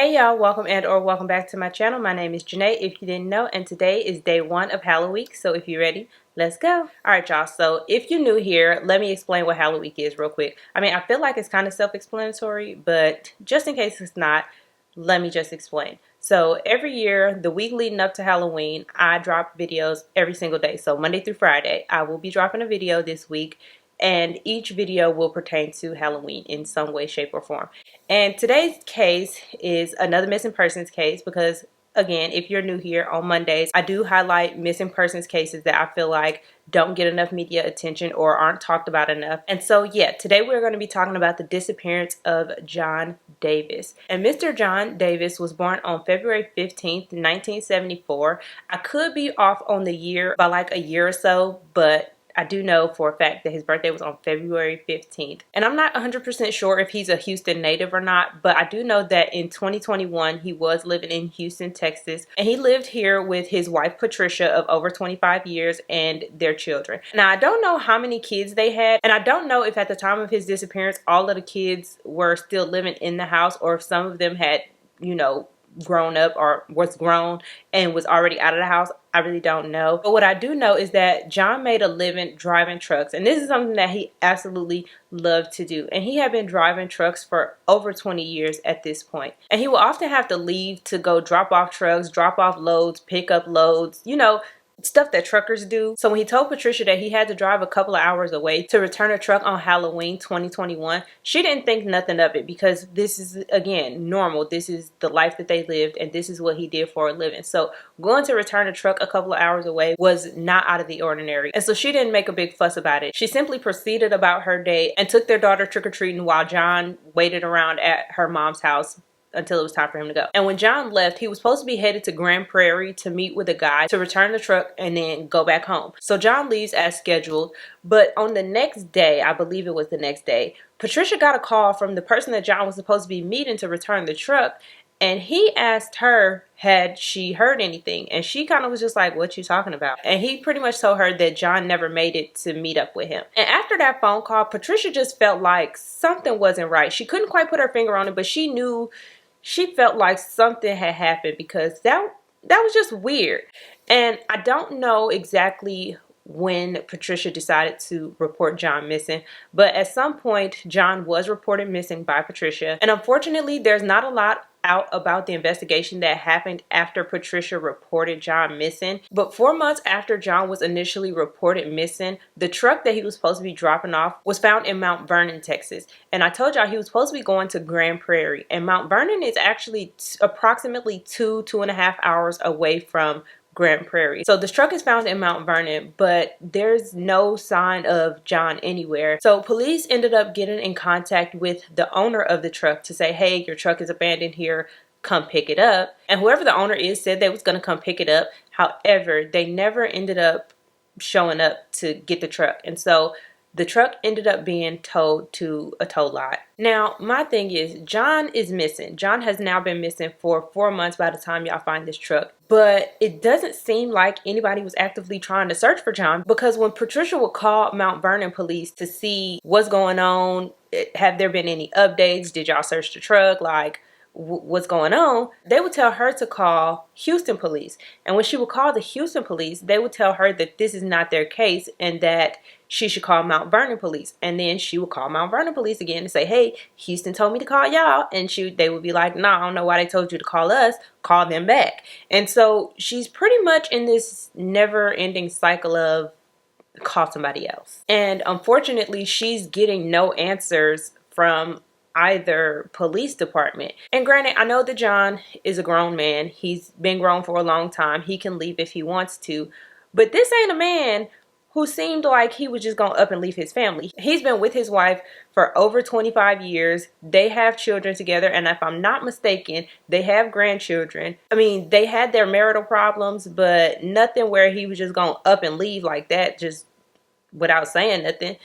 Hey y'all, welcome and or welcome back to my channel. My name is Janae, if you didn't know, and today is day 1 of Halloweek. So if you're ready, let's go. Alright y'all, so if you're new here, let me explain what Halloweek is real quick. I mean, I feel like it's kind of self-explanatory, but just in case it's not, let me just explain. So every year, the week leading up to Halloween, I drop videos every single day. So Monday through Friday, I will be dropping a video this week, and each video will pertain to Halloween in some way, shape, or form. And today's case is another missing persons case because, again, if you're new here, on Mondays, I do highlight missing persons cases that I feel like don't get enough media attention or aren't talked about enough. And so, yeah, today we're going to be talking about the disappearance of John Davis. And Mr. John Davis was born on February 15th, 1974. I could be off on the year by like a year or so, but I do know for a fact that his birthday was on February 15th. And I'm not 100% sure if he's a Houston native or not, but I do know that in 2021, he was living in Houston, Texas. And he lived here with his wife, Patricia, of over 25 years and their children. Now, I don't know how many kids they had, and I don't know if at the time of his disappearance, all of the kids were still living in the house or if some of them had, grown up or was grown and was already out of the house. I really don't know. But what I do know is that John made a living driving trucks, and this is something that he absolutely loved to do. And he had been driving trucks for over 20 years at this point. And he would often have to leave to go drop off trucks, drop off loads, pick up loads, stuff that truckers do. So when he told Patricia that he had to drive a couple of hours away to return a truck on Halloween 2021, she didn't think nothing of it because this is, again, normal. This is the life that they lived and this is what he did for a living. So going to return a truck a couple of hours away was not out of the ordinary. And so she didn't make a big fuss about it. She simply proceeded about her day and took their daughter trick-or-treating while John waited around at her mom's house until it was time for him to go. And when John left, he was supposed to be headed to Grand Prairie to meet with a guy to return the truck and then go back home. So John leaves as scheduled, but on the next day, I believe it was the next day, Patricia got a call from the person that John was supposed to be meeting to return the truck, and he asked her, had she heard anything? And she kind of was just like, what you talking about? And he pretty much told her that John never made it to meet up with him. And after that phone call, Patricia just felt like something wasn't right. She couldn't quite put her finger on it, but she felt like something had happened because that was just weird. And I don't know exactly when Patricia decided to report John missing, but at some point John was reported missing by Patricia. And unfortunately, there's not a lot out about the investigation that happened after Patricia reported John missing. But 4 months after John was initially reported missing, the truck that he was supposed to be dropping off was found in Mount Vernon, Texas. And I told y'all he was supposed to be going to Grand Prairie. And Mount Vernon is actually approximately 2.5 hours away from Grand Prairie. So this truck is found in Mount Vernon, but there's no sign of John anywhere. So police ended up getting in contact with the owner of the truck to say, hey, your truck is abandoned here, come pick it up. And whoever the owner is said they was going to come pick it up. However, they never ended up showing up to get the truck. And so the truck ended up being towed to a tow lot. Now, my thing is, John is missing. John has now been missing for 4 months by the time y'all find this truck. But it doesn't seem like anybody was actively trying to search for John, because when Patricia would call Mount Vernon police to see what's going on, have there been any updates? Did y'all search the truck? Like, what's going on? They would tell her to call Houston police. And when she would call the Houston police, they would tell her that this is not their case and that she should call Mount Vernon police. And then she would call Mount Vernon police again and say, hey, Houston told me to call y'all. And they would be like, nah, I don't know why they told you to call us. Call them back. And so she's pretty much in this never-ending cycle of call somebody else. And unfortunately, she's getting no answers from either police department. And granted, I know that John is a grown man. He's been grown for a long time. He can leave if he wants to. But this ain't a man who seemed like he was just going to up and leave his family. He's been with his wife for over 25 years. They have children together. And if I'm not mistaken, they have grandchildren. I mean, they had their marital problems, but nothing where he was just going to up and leave like that, just without saying nothing.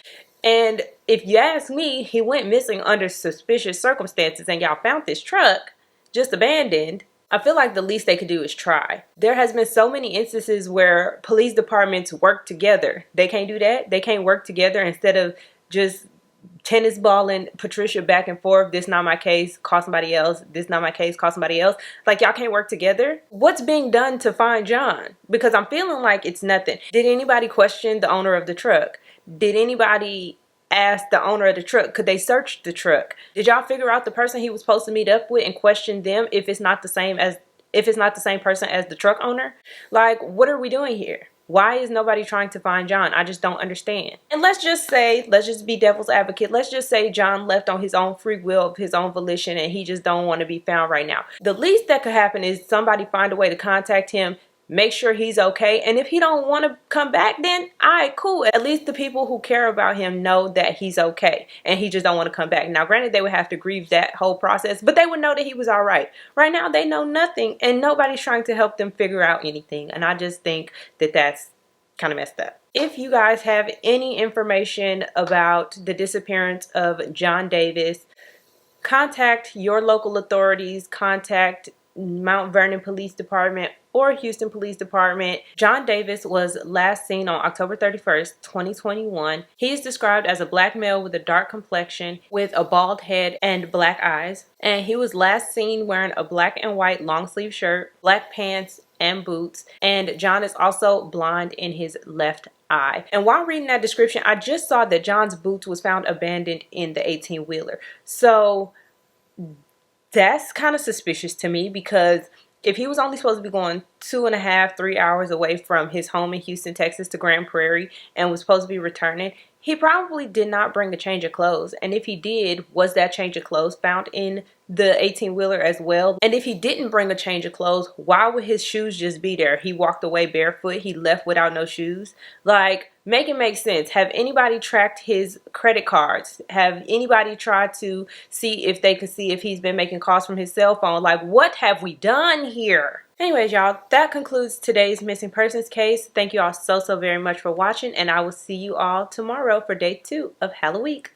And if you ask me, he went missing under suspicious circumstances and y'all found this truck just abandoned. I feel like the least they could do is try. There has been so many instances where police departments work together. They can't do that. They can't work together instead of just tennis balling Patricia back and forth. This not my case, call somebody else. This not my case, call somebody else. Like, y'all can't work together. What's being done to find John? Because I'm feeling like it's nothing. Did anybody question the owner of the truck? Did anybody ask the owner of the truck? Could they search the truck? Did y'all figure out the person he was supposed to meet up with and question them if it's not the same person as the truck owner? Like, what are we doing here? Why is nobody trying to find John? I just don't understand. And let's just be devil's advocate. Let's just say John left on his own free will, of his own volition, and he just don't want to be found right now. The least that could happen is somebody find a way to contact him, make sure he's okay, and if he don't want to come back, then alright, cool. At least the people who care about him know that he's okay and he just don't want to come back. Now granted, they would have to grieve that whole process, but they would know that he was all right. Right now they know nothing and nobody's trying to help them figure out anything, and I just think that that's kind of messed up. If you guys have any information about the disappearance of John Davis, contact your local authorities, contact Mount Vernon Police Department or Houston Police Department. John Davis was last seen on October 31st, 2021. He is described as a black male with a dark complexion, with a bald head and black eyes. And he was last seen wearing a black and white long sleeve shirt, black pants, and boots. And John is also blind in his left eye. And while reading that description, I just saw that John's boots was found abandoned in the 18-wheeler. So that's kind of suspicious to me, because if he was only supposed to be going 2.5, 3 hours away from his home in Houston, Texas to Grand Prairie and was supposed to be returning, he probably did not bring a change of clothes. And if he did, was that change of clothes found in the 18-wheeler as well? And if he didn't bring a change of clothes, why would his shoes just be there? He walked away barefoot. He left without no shoes. Like, make it make sense. Have anybody tracked his credit cards? Have anybody tried to see if they could see if he's been making calls from his cell phone? Like, what have we done here? Anyways, y'all, that concludes today's missing persons case. Thank you all so very much for watching, and I will see you all tomorrow for day 2 of Halloweek.